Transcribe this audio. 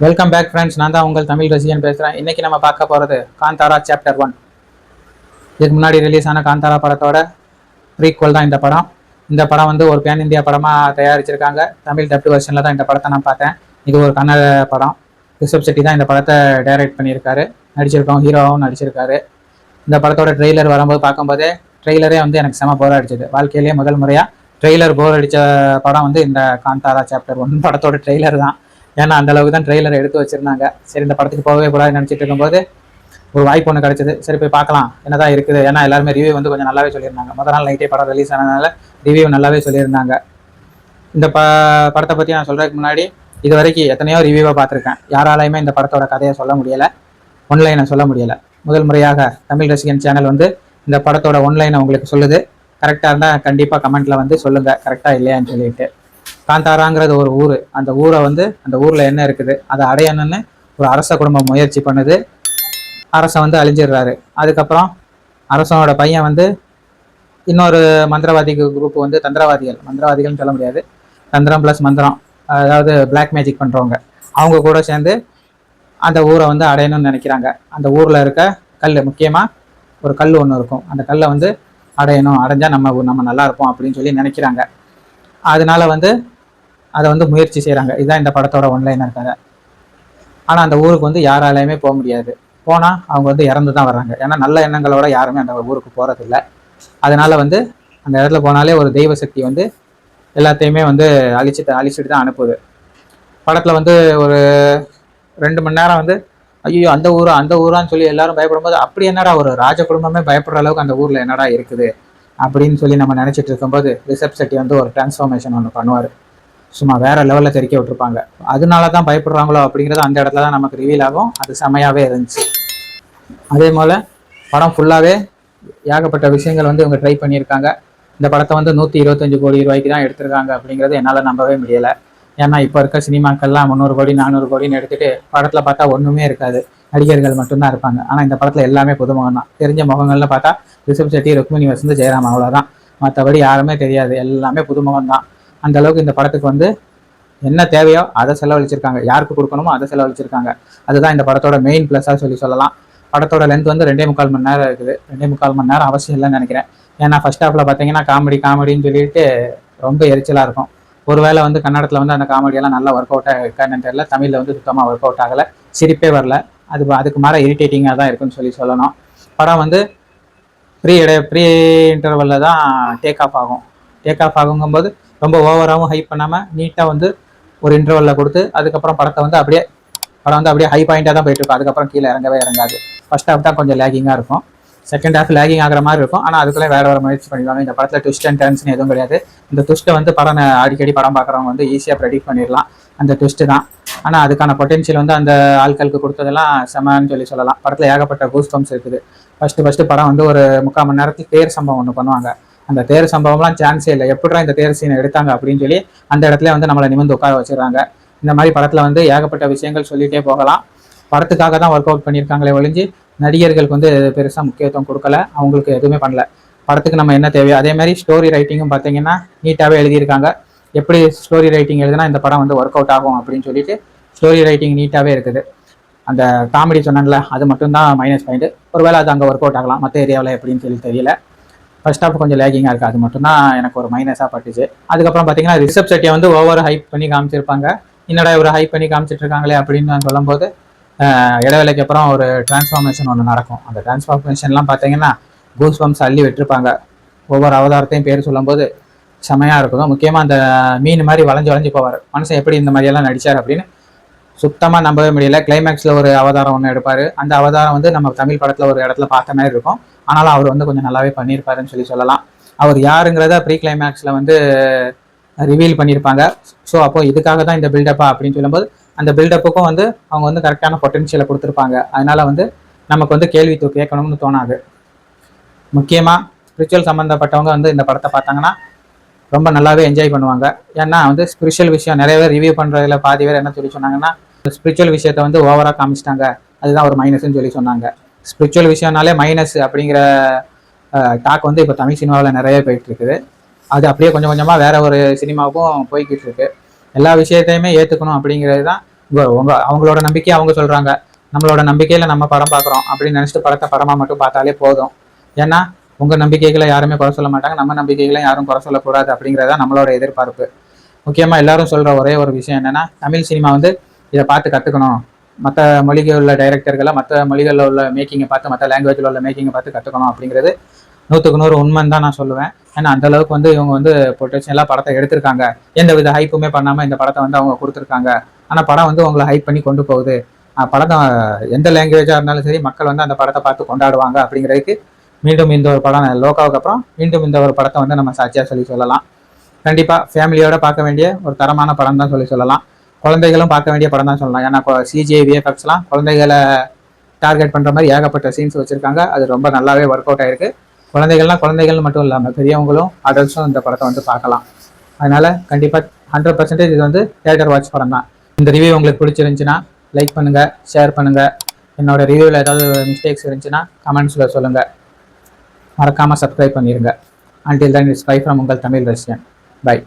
Welcome back friends. நான் தான் உங்கள் தமிழ் ரசிகன் பேசுகிறேன். இன்றைக்கி நம்ம பார்க்க போகிறது காந்தாரா சாப்டர் 1. இதுக்கு முன்னாடி ரிலீஸ் ஆன காந்தாரா படத்தோட ப்ரீக்வல் தான் இந்த படம். இந்த படம் வந்து ஒரு பேன் இந்தியா படமாக தயாரிச்சிருக்காங்க. தமிழ் டப்டு வெர்ஷனில் தான் இந்த படத்தை நான் பார்த்தேன். இது ஒரு கன்னட படம். ரிஷப் செட்டி தான் இந்த படத்தை டைரக்ட் பண்ணியிருக்காரு, நடிச்சிருக்கோம், ஹீரோவும் நடிச்சிருக்காரு. இந்த படத்தோட ட்ரெய்லர் வரும்போது பார்க்கும்போதே ட்ரெய்லரே வந்து எனக்கு செம போர் அடிச்சது. வாழ்க்கையிலேயே முதல் முறையாக ட்ரெய்லர் போர் அடித்த படம் வந்து இந்த காந்தாரா சாப்டர் 1 படத்தோட ட்ரெய்லர் தான். ஏன்னா அந்த அளவுக்கு தான் ட்ரெய்லர் எடுத்து வச்சிருந்தாங்க. சரி, இந்த படத்துக்கு போகவே கூடாதுன்னு நினச்சிட்டு இருக்கும்போது ஒரு வாய்ப்பு ஒன்று கிடைச்சது. சரி, போய் பார்க்கலாம் என்னதான் இருக்குது. ஏன்னா எல்லாருமே ரிவ்யூ வந்து கொஞ்சம் நல்லாவே சொல்லியிருந்தாங்க. முதல் நாள் நைட்டே படம் ரிலீஸ் ஆனதுனால ரிவ்யூ நல்லாவே சொல்லியிருந்தாங்க. இந்த படத்தை பற்றி நான் சொல்கிறதுக்கு முன்னாடி இது வரைக்கும் எத்தனையோ ரிவ்யூவை பார்த்துருக்கேன். யாராலையுமே இந்த படத்தோட கதையை சொல்ல முடியலை, ஒன்லைனை சொல்ல முடியலை. முதல் முறையாக தமிழ் ரசிகன் சேனல் வந்து இந்த படத்தோட ஒன்லைனை உங்களுக்கு சொல்லுது. கரெக்டாக இருந்தால் கண்டிப்பாக கமெண்ட்டில் வந்து சொல்லுங்கள் கரெக்டாக இல்லையான்னு சொல்லிட்டு. காந்தாராங்கிறது ஒரு ஊர். அந்த ஊரை வந்து அந்த ஊரில் என்ன இருக்குது அதை அடையணும்னு ஒரு அரச குடும்பம் முயற்சி பண்ணுது. அரசன் வந்து அழிஞ்சிடுறாரு. அதுக்கப்புறம் அரசனோட பையன் வந்து இன்னொரு மந்திரவாதி குரூப் வந்து மந்திரவாதிகள்னு சொல்ல முடியாது, தந்திரம் ப்ளஸ் மந்திரம், அதாவது பிளாக் மேஜிக் பண்ணுறவங்க, அவங்க கூட சேர்ந்து அந்த ஊரை வந்து அடையணும்னு நினைக்கிறாங்க. அந்த ஊரில் இருக்க கல், முக்கியமாக ஒரு கல் ஒன்று இருக்கும், அந்த கல்லை வந்து அடையணும், அடைஞ்சால் நம்ம நல்லா இருப்போம் அப்படின்னு சொல்லி நினைக்கிறாங்க. அதனால வந்து அதை வந்து முயற்சி செய்கிறாங்க. இதுதான் இந்த படத்தோட ஒன்லைனர் கதை. ஆனால் அந்த ஊருக்கு வந்து யாராலையுமே போக முடியாது. போனால் அவங்க வந்து இறந்து தான் வர்றாங்க. ஏன்னா நல்ல எண்ணங்களோட யாருமே அந்த ஊருக்கு போகிறதில்ல. அதனால வந்து அந்த இடத்துல போனாலே ஒரு தெய்வ சக்தி வந்து எல்லாத்தையுமே வந்து அழிச்சிட்டு தான் அனுப்புது. படத்தில் வந்து ஒரு 2 மணி நேரம் வந்து ஐயோ அந்த ஊரான்னு சொல்லி எல்லாரும் பயப்படும்போது, அப்படி என்னடா ஒரு ராஜ குடும்பமே பயப்படுற அளவுக்கு அந்த ஊரில் என்னடா இருக்குது அப்படின்னு சொல்லி நம்ம நினச்சிட்டு இருக்கும்போது ரிஷப் செட்டி வந்து ஒரு டிரான்ஸ்ஃபார்மேஷன் ஒன்று பண்ணுவார். சும்மா வேற லெவலில் தெரிக்க விட்டுருப்பாங்க. அதனால தான் பயப்படுறாங்களோ அப்படிங்கிறது அந்த இடத்துல தான் நமக்கு ரிவீல் ஆகும். அது செமையாகவே இருந்துச்சு. அதே போல் படம் ஃபுல்லாகவே ஏகப்பட்ட விஷயங்கள் வந்து இவங்க ட்ரை பண்ணியிருக்காங்க. இந்த படத்தை வந்து 125 கோடி ரூபாய்க்கு தான் எடுத்திருக்காங்க அப்படிங்கிறது என்னால் நம்பவே முடியலை. ஏன்னா இப்போ இருக்க சினிமாக்கள்லாம் 300 கோடி 400 கோடின்னு எடுத்துகிட்டு படத்தில் பார்த்தா ஒன்றுமே இருக்காது, நடிகர்கள் மட்டும்தான் இருப்பாங்க. ஆனால் இந்த படத்தில் எல்லாமே புதுமுகம் தான். தெரிஞ்ச முகங்கள்னு பார்த்தா ரிஷப் செட்டி, ருக்மிணி வசந்த், ஜெயராம், அவ்வளோதான். மற்றபடி யாருமே தெரியாது, எல்லாமே புதுமுகம் தான். அந்த அளவுக்கு இந்த படத்துக்கு வந்து என்ன தேவையோ அதை செலவழிச்சிருக்காங்க, யாருக்கு கொடுக்கணுமோ அதை செலவழிச்சிருக்காங்க. அதுதான் இந்த படத்தோட மெயின் ப்ளஸ்ஸாக சொல்லலாம். படத்தோட லென்த் வந்து 2.25 மணி நேரம் இருக்குது. 2.25 மணி நேரம் அவசியம் இல்லைன்னு நினைக்கிறேன். ஏன்னா ஃபர்ஸ்ட் ஹாஃபில் பார்த்தீங்கன்னா காமெடின்னு சொல்லிட்டு ரொம்ப எரிச்சலாக இருக்கும். ஒருவேளை வந்து கன்னடத்தில் வந்து அந்த காமெடியெல்லாம் நல்லா ஒர்க் அவுட் ஆகிருக்கான்னு தெரியல. தமிழில் வந்து சுத்தமாக ஒர்க் அவுட் ஆகலை, சிரிப்பே வரல. அதுக்கு மேலே இரிட்டேட்டிங்காக தான் இருக்குன்னு சொல்லணும். படம் வந்து ப்ரீ இன்டர்வலில் தான் டேக் ஆஃப் ஆகுங்கும்போது ரொம்ப ஓவராகவும் ஹைப் பண்ணாமல் நீட்டாக வந்து ஒரு இன்டர்வலில் கொடுத்து அதுக்கப்புறம் படம் வந்து அப்படியே ஹை பாயிண்டாக தான் போயிட்டு இருக்கும். அதுக்கப்புறம் கீழே இறங்காது. ஃபர்ஸ்ட் ஹாஃப் தான் கொஞ்சம் லேகிங்காக இருக்கும், செகண்ட் ஹாஃப் லேகிங் ஆகிற மாதிரி இருக்கும். ஆனால் அதுக்குள்ளே வேற முயற்சி பண்ணிடுவாங்க. இந்த படத்தில் ட்விஸ்ட் அண்ட் டர்ன்ஸ்னு எதுவும் கிடையாது. இந்த ட்விஸ்ட்டை வந்து அடிக்கடி படம் பார்க்குறவங்க வந்து ஈஸியாக ப்ரெடிக்ட் பண்ணிடலாம். அந்த ட்விஸ்ட்டு தான். ஆனால் அதுக்கான பொட்டென்ஷியல் வந்து அந்த ஆட்களுக்கு கொடுத்ததெல்லாம் செமன்னு சொல்லலாம். படத்தில் ஏகப்பட்ட கூஸ் பம்ப்ஸ் இருக்குது. ஃபஸ்ட்டு படம் வந்து ஒரு 3/4 மணி நேரத்துக்கு தேர் சம்பவம் ஒன்று பண்ணுவாங்க. அந்த தேர் சம்பவம்லாம் சான்ஸே இல்லை. எப்படிடா இந்த தேர் சீனை எடுத்தாங்க அப்படின்னு சொல்லி அந்த இடத்துல வந்து நம்மளை நிமிர்ந்து உட்கார வச்சிடறாங்க. இந்த மாதிரி படத்தில் வந்து ஏகப்பட்ட விஷயங்கள் சொல்லிகிட்டே போகலாம். படத்துக்காக தான் ஒர்க் அவுட் பண்ணியிருக்காங்களே ஒழிஞ்சு நடிகர்களுக்கு வந்து பெருசாக முக்கியத்துவம் கொடுக்கல, அவங்களுக்கு எதுவுமே பண்ணல. படத்துக்கு நம்ம என்ன தேவையோ அதே மாதிரி ஸ்டோரி ரைட்டிங்கும் பார்த்தீங்கன்னா நீட்டாகவே எழுதியிருக்காங்க. எப்படி ஸ்டோரி ரைட்டிங் எழுதுனா இந்த படம் வந்து ஒர்க் அவுட் ஆகும் அப்படின்னு சொல்லிட்டு ஸ்டோரி ரைட்டிங் நீட்டாகவே இருக்குது. அந்த காமெடி சொன்னல அது மட்டும்தான் மைனஸ் பாயிண்ட். ஒருவேளை அது அங்கே ஒர்க் அவுட் ஆகலாம், மற்ற ஏரியாவில் எப்படின்னு சொல்லி தெரியல. ஃபர்ஸ்ட் ஹாஃப் கொஞ்சம் லேகிங்காக இருக்குது, அது மட்டும் தான் எனக்கு ஒரு மைனஸாக பட்டுச்சு. அதுக்கப்புறம் பார்த்தீங்கன்னா ரிஷப் செட்டியை வந்து ஓவர் ஹைப் பண்ணி காமிச்சிருப்பாங்க. என்னடா ஒரு ஹைப் பண்ணி காமிச்சிட்டு இருக்காங்களே அப்படின்னு நான் சொல்லும்போது இடைவேளைக்கு அப்புறம் ஒரு டிரான்ஸ்ஃபார்மேஷன் ஒன்று நடக்கும். அந்த டிரான்ஸ்ஃபார்மேஷன்லாம் பார்த்தீங்கன்னா கூஸ் பம்ப்ஸ் அள்ளி விட்டுருப்பாங்க. ஒவ்வொரு அவதாரத்தையும் பேர் சொல்லும்போது செமையாக இருக்கும். முக்கியமாக அந்த மீன் மாதிரி வளைஞ்சு போவார். மனுஷன் எப்படி இந்த மாதிரியெல்லாம் நடித்தார் அப்படின்னு சுத்தமாக நம்பவே முடியல. கிளைமேக்ஸில் ஒரு அவதாரம் ஒன்று எடுப்பார். அந்த அவதாரம் வந்து நம்ம தமிழ் படத்தில் ஒரு இடத்துல பார்த்த மாதிரி இருக்கும். ஆனாலும் அவர் வந்து கொஞ்சம் நல்லாவே பண்ணியிருப்பாருன்னு சொல்லலாம். அவர் யாருங்கிறத ப்ரீ கிளைமேக்ஸில் வந்து ரிவீல் பண்ணியிருப்பாங்க. ஸோ அப்போ இதுக்காக தான் இந்த பில்டப்பா அப்படின்னு சொல்லும்போது அந்த பில்டப்புக்கும் வந்து அவங்க வந்து கரெக்டான பொட்டென்ஷியலை கொடுத்துருப்பாங்க. அதனால வந்து நமக்கு வந்து கேள்வி கேட்கணும்னு தோணாது. முக்கியமாக ஸ்பிரிச்சுவல் சம்மந்தப்பட்டவங்க வந்து இந்த படத்தை பார்த்தாங்கன்னா ரொம்ப நல்லாவே என்ஜாய் பண்ணுவாங்க. ஏன்னா வந்து ஸ்பிரிச்சுவல் விஷயம் நிறைய பேர் ரிவ்யூ பண்ணுறதுல பாதி பேர் என்ன சொல்லி சொன்னாங்கன்னா ஸ்பிரிச்சுவல் விஷயத்தை வந்து ஓவராக காமிச்சிட்டாங்க, அதுதான் ஒரு மைனஸ்ன்னு சொல்லி சொன்னாங்க. ஸ்பிரிச்சுவல் விஷயம்னாலே மைனஸ் அப்படிங்கிற டாக் வந்து இப்போ தமிழ் சினிமாவில் நிறைய போயிட்டு இருக்குது. அது அப்படியே கொஞ்சம் கொஞ்சமாக வேற ஒரு சினிமாவுக்கும் போய்கிட்டு இருக்கு. எல்லா விஷயத்தையுமே ஏற்றுக்கணும் அப்படிங்கிறது தான் அவங்களோட நம்பிக்கை அவங்க சொல்கிறாங்க, நம்மளோட நம்பிக்கையில் நம்ம படம் பார்க்குறோம் அப்படின்னு நினச்சிட்டு படத்தை படமாக மட்டும் பார்த்தாலே போதும். ஏன்னா உங்கள் நம்பிக்கைகளை யாருமே குறை சொல்ல மாட்டாங்க, நம்ம நம்பிக்கைகளை யாரும் குறை சொல்லக்கூடாது அப்படிங்கிறதா நம்மளோட எதிர்பார்ப்பு. முக்கியமாக எல்லாரும் சொல்கிற ஒரே ஒரு விஷயம் என்னென்னா, தமிழ் சினிமா வந்து இதை பார்த்து கற்றுக்கணும், மற்ற மொழிகளில் உள்ள டைரக்டர்களை மற்ற மொழிகளில் உள்ள மேக்கிங்கை பார்த்து, மற்ற லாங்குவேஜில் உள்ள மேக்கிங்கை பார்த்து கற்றுக்கணும் அப்படிங்கிறது 100க்கு 100 உண்மைன்னு தான் நான் சொல்லுவேன். ஏன்னா அந்த அளவுக்கு வந்து இவங்க வந்து பொட்டன்ஷியலாக படத்தை எடுத்திருக்காங்க, எந்த வித ஹைப்புமே பண்ணாமல் இந்த படத்தை வந்து அவங்க கொடுத்துருக்காங்க. ஆனால் படம் வந்து உங்களை ஹைப் பண்ணி கொண்டு போகுது. படத்தை எந்த லாங்குவேஜாக இருந்தாலும் சரி மக்கள் வந்து அந்த படத்தை பார்த்து கொண்டாடுவாங்க அப்படிங்கிறதுக்கு மீண்டும் இந்த ஒரு படம் லோகாவுக்கு அப்புறம் மீண்டும் இந்த ஒரு படத்தை வந்து நம்ம சாட்சியாக சொல்லலாம். கண்டிப்பாக ஃபேமிலியோட பார்க்க வேண்டிய ஒரு தரமான படம் தான் சொல்லலாம். குழந்தைகளும் பார்க்க வேண்டிய படம் தான் சொல்லலாம். ஏன்னா சிஜிஐ விஎஃப்எக்ஸ்லாம் குழந்தைகளை டார்கெட் பண்ணுற மாதிரி ஏகப்பட்ட சீன்ஸ் வச்சுருக்காங்க. அது ரொம்ப நல்லாவே ஒர்க் அவுட் ஆயிருக்கு. குழந்தைகள் மட்டும் இல்லாமல் பெரியவங்களும் அடல்ட்ஸும் இந்த படத்தை வந்து பார்க்கலாம். அதனால் கண்டிப்பாக 100% இது வந்து தியேட்டர் வாட்ச் படம் தான். இந்த ரிவ்யூ உங்களுக்கு பிடிச்சிருந்துச்சுன்னா லைக் பண்ணுங்கள், ஷேர் பண்ணுங்கள். என்னோட ரிவ்யூவில் ஏதாவது மிஸ்டேக்ஸ் இருந்துச்சுன்னா கமெண்ட்ஸில் சொல்லுங்கள். மறக்காமல் சப்ஸ்கிரைப் பண்ணிடுங்க. Until then, it's bye from உங்கள் தமிழ் ரஷ்யன். Bye.